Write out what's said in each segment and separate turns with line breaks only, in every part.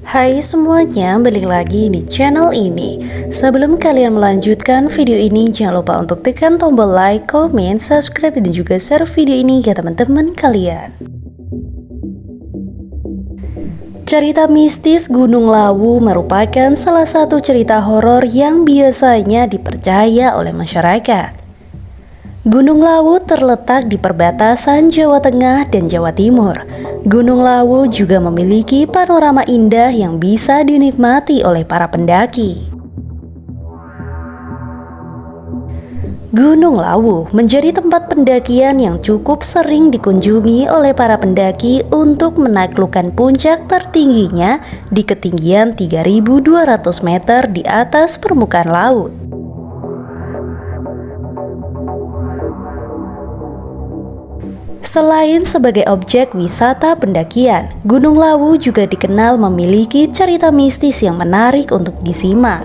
Hai semuanya, balik lagi di channel ini. Sebelum kalian melanjutkan video ini, jangan lupa untuk tekan tombol like, comment, subscribe, dan juga share video ini ke teman-teman kalian. Cerita mistis Gunung Lawu merupakan salah satu cerita horor yang biasanya dipercaya oleh masyarakat. Gunung Lawu terletak di perbatasan Jawa Tengah dan Jawa Timur. Gunung Lawu juga memiliki panorama indah yang bisa dinikmati oleh para pendaki. Gunung Lawu menjadi tempat pendakian yang cukup sering dikunjungi oleh para pendaki untuk menaklukkan puncak tertingginya di ketinggian 3.200 meter di atas permukaan laut. Selain sebagai objek wisata pendakian, Gunung Lawu juga dikenal memiliki cerita mistis yang menarik untuk disimak.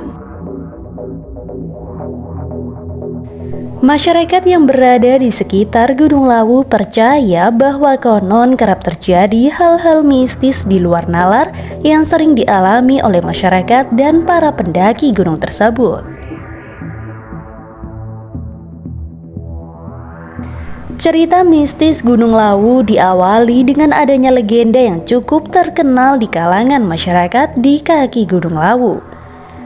Masyarakat yang berada di sekitar Gunung Lawu percaya bahwa konon kerap terjadi hal-hal mistis di luar nalar yang sering dialami oleh masyarakat dan para pendaki gunung tersebut. Cerita mistis Gunung Lawu diawali dengan adanya legenda yang cukup terkenal di kalangan masyarakat di kaki Gunung Lawu.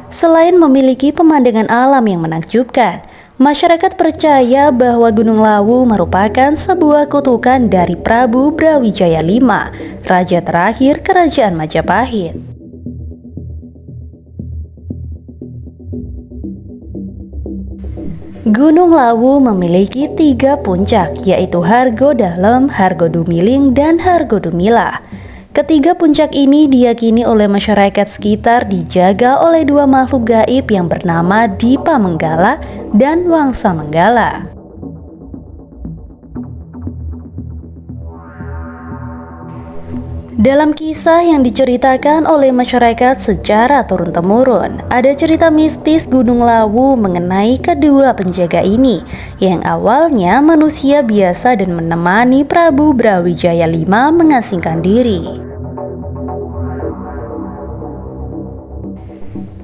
Selain memiliki pemandangan alam yang menakjubkan, masyarakat percaya bahwa Gunung Lawu merupakan sebuah kutukan dari Prabu Brawijaya V, raja terakhir Kerajaan Majapahit. Gunung Lawu memiliki 3 puncak, yaitu Hargodalam, Hargodumiling, dan Hargodumilah. Ketiga puncak ini diyakini oleh masyarakat sekitar dijaga oleh 2 makhluk gaib yang bernama Dipa Menggala dan Wangsa Menggala. Dalam kisah yang diceritakan oleh masyarakat secara turun-temurun, ada cerita mistis Gunung Lawu mengenai kedua penjaga ini, yang awalnya manusia biasa dan menemani Prabu Brawijaya V mengasingkan diri.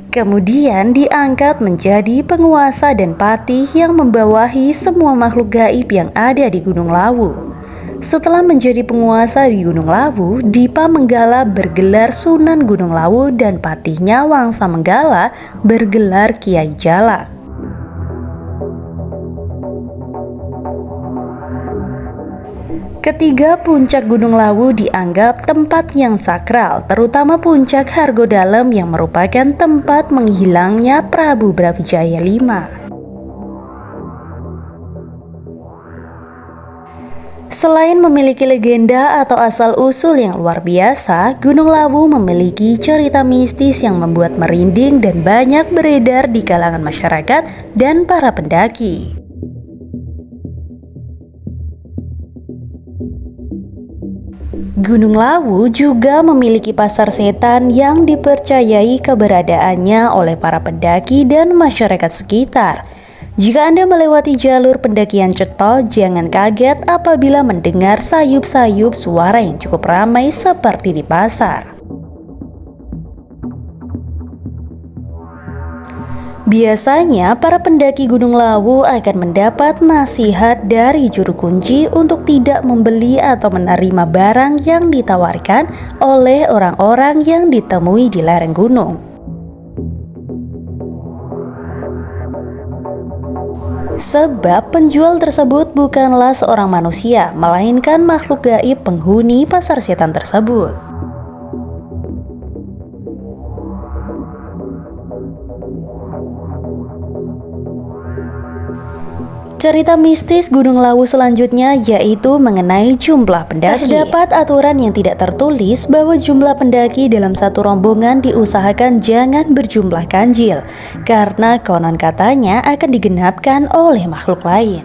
Kemudian diangkat menjadi penguasa dan patih yang membawahi semua makhluk gaib yang ada di Gunung Lawu. Setelah menjadi penguasa di Gunung Lawu, Dipa Menggala bergelar Sunan Gunung Lawu dan patihnya Wangsa Menggala bergelar Kiai Jalak. Ketiga puncak Gunung Lawu dianggap tempat yang sakral, terutama puncak Hargodalam yang merupakan tempat menghilangnya Prabu Brawijaya V. Selain memiliki legenda atau asal-usul yang luar biasa, Gunung Lawu memiliki cerita mistis yang membuat merinding dan banyak beredar di kalangan masyarakat dan para pendaki. Gunung Lawu juga memiliki pasar setan yang dipercayai keberadaannya oleh para pendaki dan masyarakat sekitar. Jika Anda melewati jalur pendakian Ceto, jangan kaget apabila mendengar sayup-sayup suara yang cukup ramai seperti di pasar. Biasanya, para pendaki Gunung Lawu akan mendapat nasihat dari juru kunci untuk tidak membeli atau menerima barang yang ditawarkan oleh orang-orang yang ditemui di lereng gunung. Sebab penjual tersebut bukanlah seorang manusia, melainkan makhluk gaib penghuni pasar setan tersebut. Cerita mistis Gunung Lawu selanjutnya yaitu mengenai jumlah pendaki. Terdapat aturan yang tidak tertulis bahwa jumlah pendaki dalam satu rombongan diusahakan jangan berjumlah ganjil, karena konon katanya akan digenapkan oleh makhluk lain.